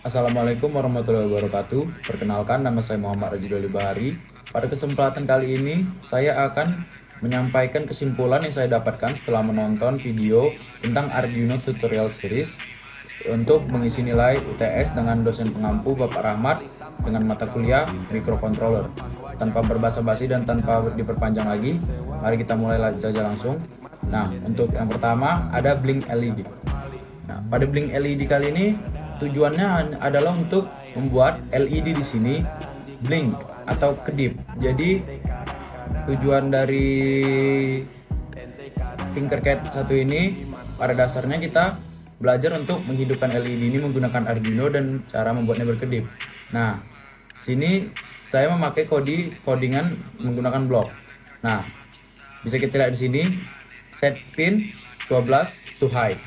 Assalamualaikum warahmatullahi wabarakatuh. Perkenalkan, nama saya Muhammad Rajidoli Bahari. Pada kesempatan kali ini, saya akan menyampaikan kesimpulan yang saya dapatkan setelah menonton video tentang Arduino Tutorial Series untuk mengisi nilai UTS dengan dosen pengampu Bapak Rahmat dengan mata kuliah Microcontroller. Tanpa berbasa-basi dan tanpa diperpanjang lagi, mari kita mulai saja langsung. Nah, untuk yang pertama ada blink LED. Nah, pada blink LED kali ini tujuannya adalah untuk membuat LED di sini blink atau kedip. Jadi tujuan dari Tinkercad satu ini pada dasarnya kita belajar untuk menghidupkan LED ini menggunakan Arduino dan cara membuatnya berkedip. Nah, sini saya memakai codingan menggunakan blok. Nah, bisa kita lihat di sini set pin 12 to high,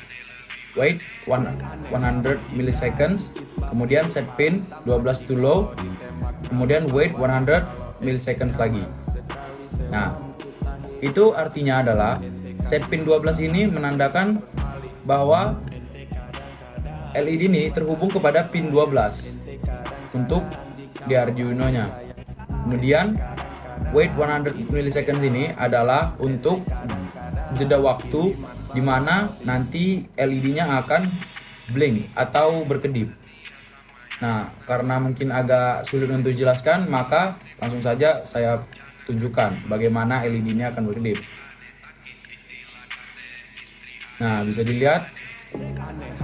wait 100 milliseconds, kemudian set pin 12 to low, kemudian wait 100 milliseconds lagi. Nah, itu artinya adalah set pin 12 ini menandakan bahwa LED ini terhubung kepada pin 12 untuk di Arduino-nya. Kemudian wait 100 milliseconds ini adalah untuk jeda waktu di mana nanti LED-nya akan blink atau berkedip. Nah, karena mungkin agak sulit untuk dijelaskan, maka langsung saja saya tunjukkan bagaimana LED-nya akan berkedip. Nah, bisa dilihat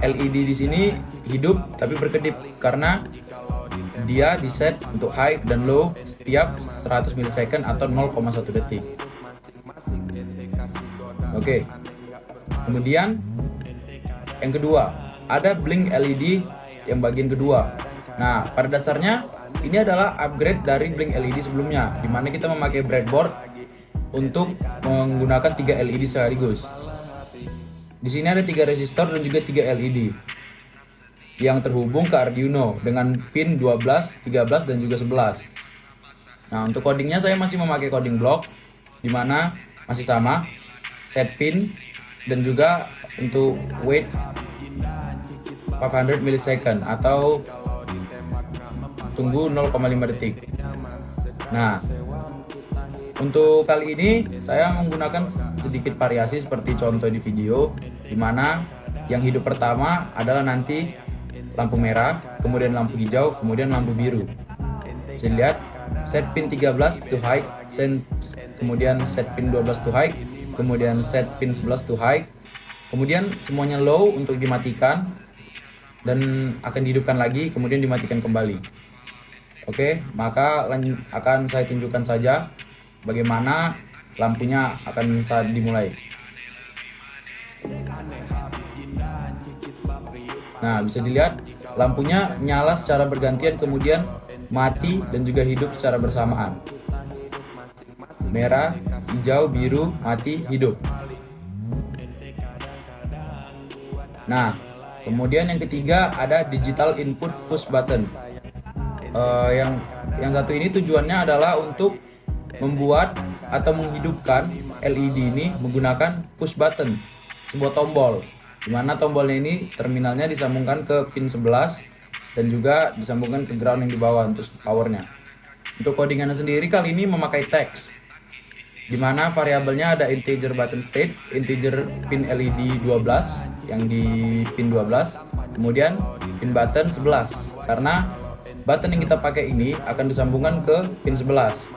LED di sini hidup tapi berkedip karena dia diset untuk high dan low setiap 100 millisecond atau 0,1 detik. Oke. Kemudian yang kedua, ada blink LED yang bagian kedua. Nah, pada dasarnya ini adalah upgrade dari blink LED sebelumnya, di mana kita memakai breadboard untuk menggunakan 3 LED sekaligus. Di sini ada 3 resistor dan juga 3 LED yang terhubung ke Arduino dengan pin 12, 13 dan juga 11. Nah, untuk codingnya saya masih memakai coding block di mana masih sama set pin dan juga untuk wait 500 millisecond atau tunggu 0,5 detik. Nah, untuk kali ini saya menggunakan sedikit variasi seperti contoh di video, di mana yang hidup pertama adalah nanti lampu merah, kemudian lampu hijau, kemudian lampu biru. Bisa dilihat set pin 13 to high, kemudian set pin 12 to high, kemudian set pin 11 to high, kemudian semuanya low untuk dimatikan dan akan dihidupkan lagi, kemudian dimatikan kembali. Oke, maka akan saya tunjukkan saja bagaimana lampunya akan saat dimulai. Nah, bisa dilihat lampunya nyala secara bergantian, kemudian mati dan juga hidup secara bersamaan. Merah, hijau, biru, mati, hidup. Nah, kemudian yang ketiga ada digital input push button. Yang satu ini tujuannya adalah untuk membuat atau menghidupkan LED ini menggunakan push button, sebuah tombol, di mana tombolnya ini terminalnya disambungkan ke pin 11 dan juga disambungkan ke ground yang di bawah untuk powernya. Untuk codingannya sendiri kali ini memakai text, di mana variabelnya ada integer button state, integer pin LED 12 yang di pin 12, kemudian pin button 11 karena button yang kita pakai ini akan disambungkan ke pin 11.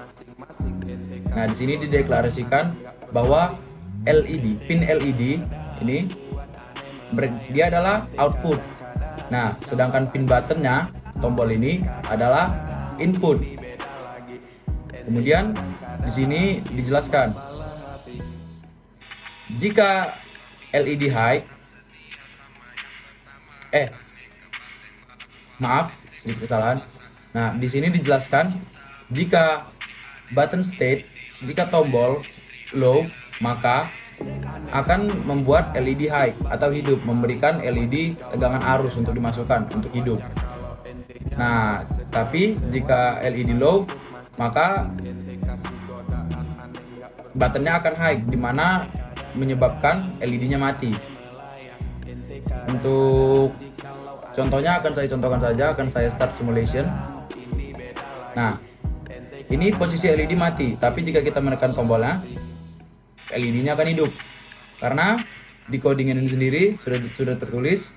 Nah, di sini dideklarasikan bahwa pin LED ini dia adalah output. Nah, sedangkan pin buttonnya, tombol ini adalah input. Kemudian di sini dijelaskan jika LED high, maaf, sedikit kesalahan. Nah, di sini dijelaskan jika button state, jika tombol low, maka akan membuat LED high atau hidup, memberikan LED tegangan arus untuk dimasukkan untuk hidup. Nah, tapi jika LED low, maka buttonnya akan high, di mana menyebabkan LED-nya mati. Untuk Contohnya akan saya contohkan saja, akan saya start simulation. Nah, ini posisi LED mati, tapi jika kita menekan tombolnya, LED-nya akan hidup. Karena di codingan ini sendiri sudah tertulis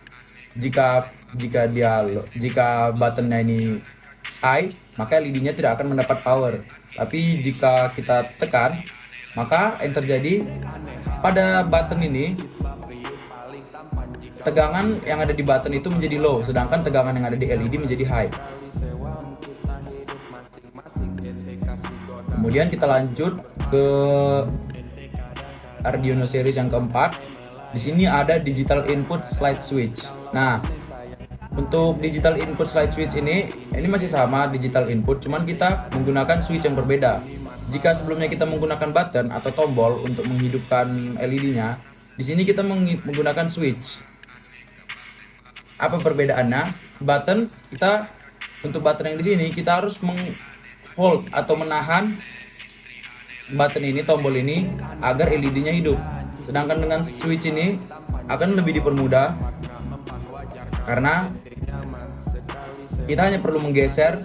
jika buttonnya ini high, maka LED-nya tidak akan mendapat power. Tapi jika kita tekan, maka yang terjadi pada button ini, tegangan yang ada di button itu menjadi low, sedangkan tegangan yang ada di LED menjadi high. Kemudian kita lanjut ke Arduino series yang keempat. Di sini ada digital input slide switch. Nah, untuk digital input slide switch ini masih sama digital input, cuman kita menggunakan switch yang berbeda. Jika sebelumnya kita menggunakan button atau tombol untuk menghidupkan LED-nya, di sini kita menggunakan switch. Apa perbedaannya? Untuk button yang di sini kita harus hold atau menahan button ini, tombol ini, agar LED-nya hidup. Sedangkan dengan switch ini akan lebih dipermudah karena kita hanya perlu menggeser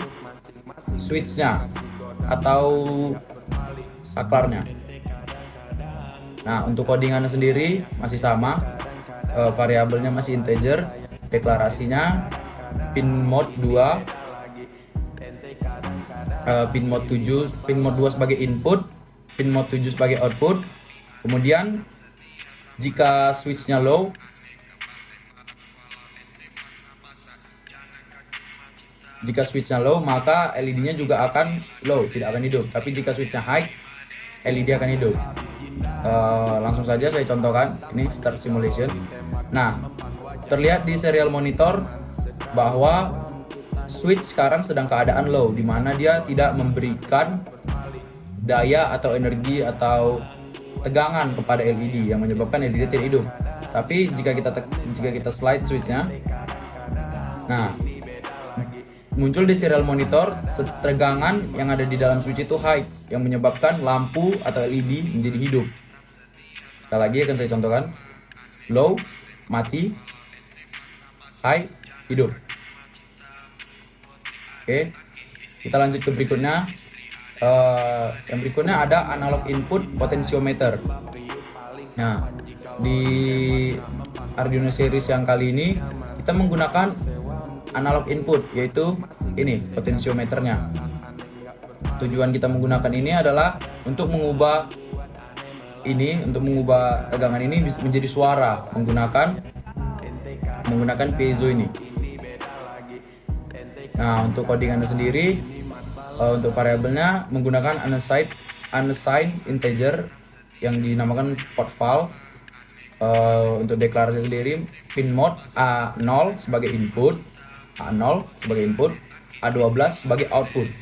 switch-nya atau saklarnya. Nah, untuk codingannya sendiri masih sama, variabelnya masih integer, deklarasinya pin mode 2, pin mode 7, pin mode 2 sebagai input, pin mode 7 sebagai output. Kemudian jika switch-nya low, maka LED-nya juga akan low, tidak akan hidup. Tapi jika switch-nya high, LED akan hidup. Langsung saja saya contohkan. Ini start simulation. Nah, terlihat di serial monitor bahwa switch sekarang sedang keadaan low, di mana dia tidak memberikan daya atau energi atau tegangan kepada LED yang menyebabkan LED tidak hidup. Tapi jika kita slide switch-nya, nah, muncul di serial monitor tegangan yang ada di dalam switch itu high, yang menyebabkan lampu atau LED menjadi hidup. Sekali lagi akan saya contohkan. Low, mati. High, hidup. Oke, kita lanjut ke berikutnya. Yang berikutnya ada analog input potentiometer. Nah, di Arduino series yang kali ini kita menggunakan analog input, yaitu ini potentiometernya. Tujuan kita menggunakan ini adalah untuk mengubah tegangan ini menjadi suara menggunakan piezo ini. Nah, untuk codingannya sendiri, untuk variabelnya menggunakan unassigned integer yang dinamakan port val. Untuk deklarasi sendiri, pin mode A0 sebagai input, A12 sebagai output.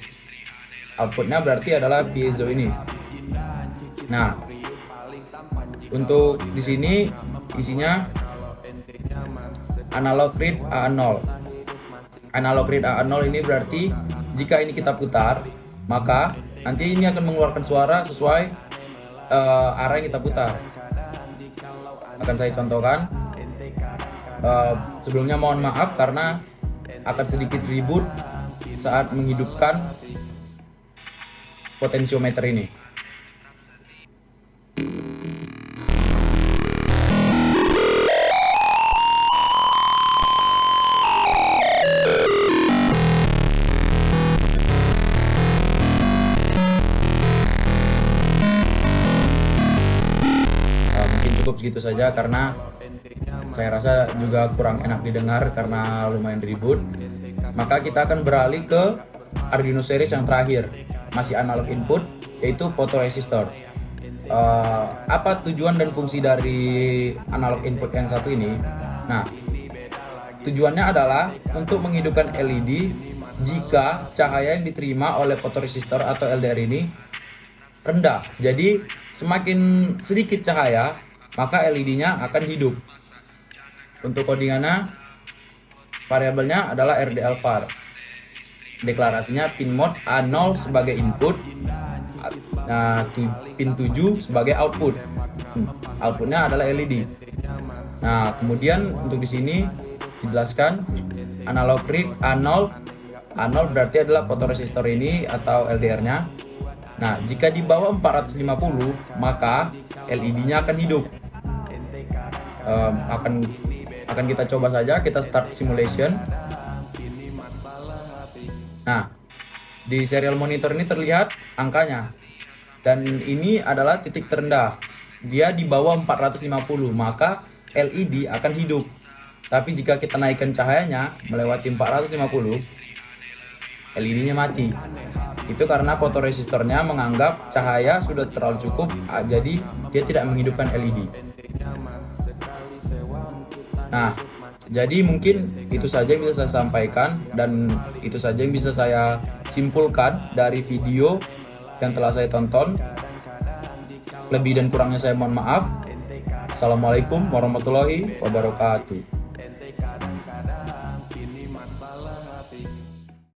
Outputnya berarti adalah piezo ini. Nah, untuk di sini isinya analog read A0. Analog read A0 ini berarti jika ini kita putar, maka nanti ini akan mengeluarkan suara sesuai arah yang kita putar. Akan saya contohkan. Sebelumnya mohon maaf karena akan sedikit ribut saat menghidupkan potentiometer ini. Mungkin cukup segitu saja karena saya rasa juga kurang enak didengar karena lumayan ribut. Maka kita akan beralih ke Arduino series yang terakhir, masih analog input, yaitu photoresistor. Apa tujuan dan fungsi dari analog input yang satu ini? Nah, tujuannya adalah untuk menghidupkan LED jika cahaya yang diterima oleh photoresistor atau LDR ini rendah. Jadi semakin sedikit cahaya, maka LED-nya akan hidup. Untuk codingannya, variabelnya adalah RDLVAR. Deklarasinya pin mode A0 sebagai input, pin 7 sebagai output. Outputnya adalah LED. Nah, kemudian untuk di sini dijelaskan analog read A0 berarti adalah fotoresistor ini atau LDR-nya. Nah, jika di bawah 450 maka LED-nya akan hidup. Akan kita coba saja, kita start simulation. Nah, di serial monitor ini terlihat angkanya. Dan ini adalah titik terendah. Dia di bawah 450, maka LED akan hidup. Tapi jika kita naikkan cahayanya melewati 450, LED-nya mati. Itu karena fotoresistornya menganggap cahaya sudah terlalu cukup, jadi dia tidak menghidupkan LED. Nah, jadi mungkin itu saja yang bisa saya sampaikan, dan itu saja yang bisa saya simpulkan dari video yang telah saya tonton. Lebih dan kurangnya saya mohon maaf. Assalamualaikum warahmatullahi wabarakatuh.